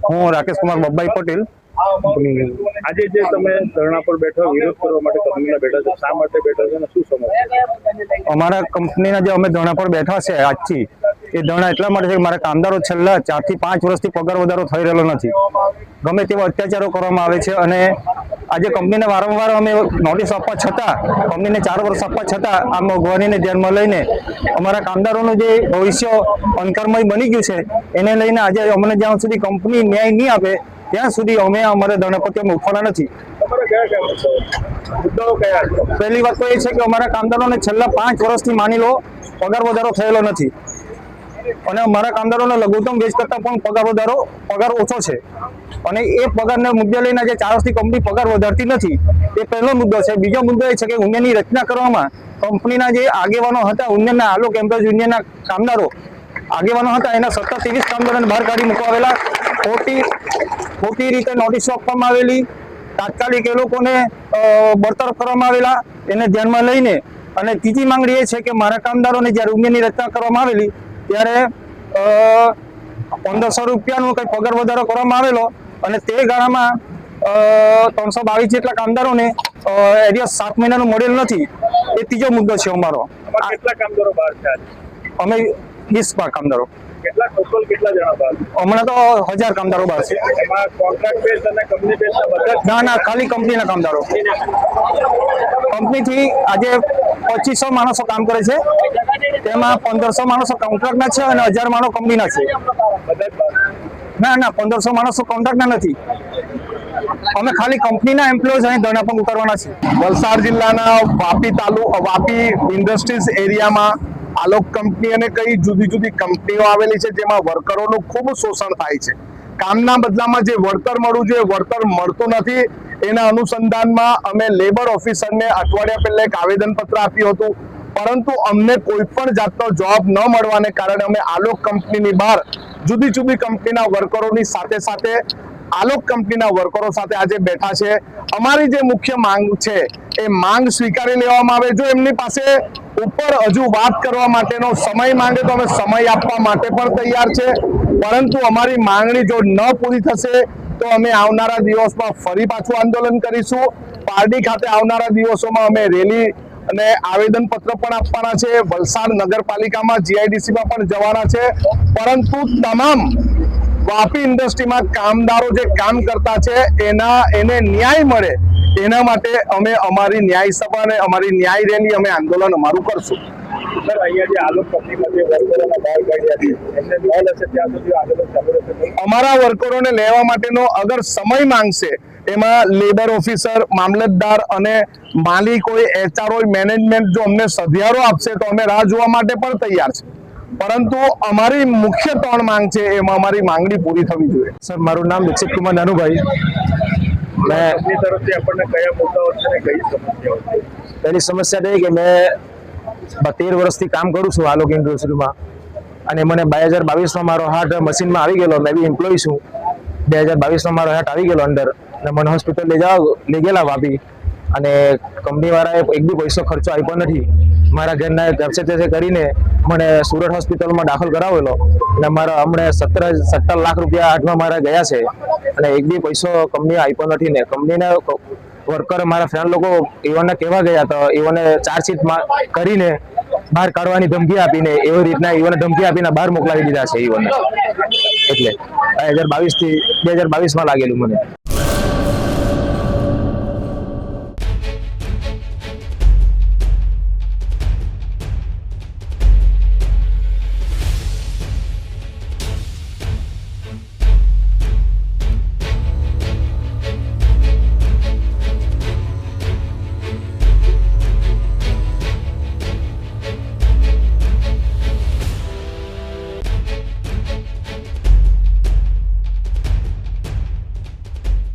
હું રાકેશ કુમાર બબ્બાઈ પટેલ। આજે જે તમે ધરણા પર બેઠા વિરોધ કરવા માટે કંપનીના બેઠા છો, શા માટે બેઠા છો અને શું સમસ્યા? અમારા કંપનીના જે અમે ધરણા પર બેઠા છે આજથી, એ ધરણા એટલા માટે છે કે મારા કામદારો છેલ્લા 4 થી 5 વર્ષથી પગાર વધારો થઈ રહેલો નથી। ગમે તેવા અત્યાચારો કરવામાં આવે છે અને આજે કંપનીને વારંવાર અમે નોટિસ આપવા છતાં, કંપનીને 4 વર્ષ આપવા છતાં આ મોંઘવારીને ધ્યાનમાં લઈને અમારા કામદારોનું જે ભવિષ્ય અંકરમય બની ગયું છે એને લઈને આજે અમને જ્યાં સુધી કંપની ન્યાય નહીં આપે ત્યાં સુધી અમે અમારા ધરણા પરથી અમે ઉઠવાના નથી। પહેલી વાત તો એ છે કે અમારા કામદારોને છેલ્લા 5 વર્ષથી માની લો પગાર વધારો થયેલો નથી અને અમારા કામદારોને લઘુત્તમ વેજ કરતાં પણ પગાર ઓછો છે અને એ પગારને મુદ્દે લઈને જે 4 વર્ષથી કંપની પગાર વધારતી નથી, એ પહેલો મુદ્દો છે। બીજો મુદ્દો એ છે કે યુનિયનની રચના કરવામાં કંપનીના જે આગેવાનો હતા, યુનિયનના આલોક એમ્પ્લોયઝ યુનિયનના કામદારો આગેવાનો હતા, એના 17-23 કામદારોને બહાર કાઢી મૂકવાવેલા, ખોટી રીતે નોટિસો આપવામાં આવેલી, તાત્કાલિક એ લોકોને બરતરફ કરવામાં આવેલા। એને ધ્યાનમાં લઈને અને ત્રીજી માંગણી એ છે કે મારા કામદારોને જ્યારે યુનિયનની રચના કરવામાં આવેલી ત્યારે 1500 રૂપિયાનો કંઈ પગાર વધારો કરવામાં આવેલો અને તે ગાળામાં 322 જેટલા કામદારોને એરિયસ 7 મહિનાનું મળેલ નથી। એ ત્રીજો મુદ્દો છે અમારો। કેટલા કામદારો બહાર છે? અમે 20 કામદારો। કેટલા ટોટલ કેટલા જણા બહાર? હમણાં તો 1000 કામદારો બહાર છે। એમાં કોન્ટ્રાક્ટ બેઝ અને કંપની બેઝ બધા? ના, ખાલી કંપનીના કામદારો। કંપનીથી આજે 2500 માણસો કામ કરે છે, તેમાં 1500 માણસો કોન્ટ્રાક્ટના છે અને 1000 માણસો કંપનીના છે। ના, 1500 માણસો કોન્ટ્રાક્ટના નથી। અમે ખાલી કંપનીના એમ્પ્લોયઝ અહીં ધરણા પર ઉતારવાના છે। વલસાડ જિલ્લાના વાપી ઇન્ડસ્ટ્રીઝ એરિયામાં આલોક કંપની અને કઈ જુદી જુદી કંપનીઓ આવેલી છે, જેમાં વર્કરોનું ખૂબ શોષણ થાય છે। કામના બદલામાં જે વળતર મળવું જોઈએ વળતર મળતું નથી। એના અનુસંધાનમાં અમે લેબર ઓફિસરને અઠવાડિયા પહેલા એક આવેદનપત્ર આપ્યું હતું, પરંતુ અમને કોઈ પણ જાતનો જોબ ન મળવાને કારણે અમે આલોક કંપનીની બહાર જુદી જુદી કંપનીના વર્કરોની સાથે આલોક કંપનીના વર્કરો સાથે આજે બેઠા છે। અમારી જે મુખ્ય માંગ છે એ માંગ સ્વીકારી લેવામાં આવે। જો એમની પાસે ઉપર હજુ વાત કરવા માટેનો સમય માંગે તો અમે સમય આપવા માટે પણ તૈયાર છે, પરંતુ અમારી માંગણી જો ન પૂરી થશે તો અમે આવનારા દિવસમાં ફરી પાછું આંદોલન કરીશું। પારડી ખાતે આવનારા દિવસોમાં અમે રેલી અને આવેદનપત્ર પણ આપવાના છે। વલસાડ નગરપાલિકામાં જીઆઈડીસીમાં પણ જવાના છે, પરંતુ તમામ વાપી ઇન્ડસ્ટ્રીમાં કામદારો જે કામ કરતા છે એને ન્યાય મળે એના માટે અમે અમારી ન્યાય સભા અને અમારી ન્યાય રેલી અમે આંદોલન અમારું કરશું। સર, અહીંયા જે આલોક કંપનીમાં જે વર્કરોને બહાર કાઢ્યા છે એમને ન્યાય લેશે ત્યાં સુધી આંદોલન ચાલુ રહેશે? અમારા વર્કરોને લેવા માટેનો અગર સમય માંગશે, એમાં લેબર ઓફિસર, મામલતદાર અને માલિકોએ, એચઆરઓ, મેનેજમેન્ટ જો અમને સધિયારો આપશે તો અમે રાહ જોવા માટે પણ તૈયાર છે, પરંતુ અમારી મુખ્ય 3 માંગ છે એમાં અમારી માંગણી પૂરી થવી જોઈએ। સર, મારું નામ દીક્ષિત કુમાર નાનુભાઈ। મેં કંપની તરફથી આપણને કયા મુદ્દાઓ છે અને કઈ સમસ્યાઓ છે? પહેલી સમસ્યા તો એ કે મેં 13 વર્ષથી કામ કરું છું આલોક ઇન્ડસ્ટ્રીમાં અને મને 2022માં મારો હાર્ટ મશીનમાં આવી ગયેલો। મેં બી એમ્પ્લોય છું। 2022માં મારો હાર્ટ આવી ગયેલો અંદર અને મને હોસ્પિટલ લઈ ગયેલા વાપી, અને કંપનીવાળાએ એક બી પૈસો ખર્ચો આપ્યો નથી। મારા ઘરના ખર્ચે તે કરીને મને સુરત હોસ્પિટલમાં દાખલ કરાવેલો અને મારા હમણાં 17 લાખ રૂપિયા હાથમાં મારા ગયા છે અને એક બી પૈસો કંપનીએ આપ્યો નથી। ને કંપનીના વર્કર મારા ફ્રેન્ડ લોકો એવોને કહેવા ગયા તો એવોને ચાર્જશીટ કરીને બહાર કાઢવાની ધમકી આપીને એવી રીતના એવોને ધમકી આપીને બહાર મોકલાવી દીધા છે એવોને। એટલે 2022માં લાગેલું મને।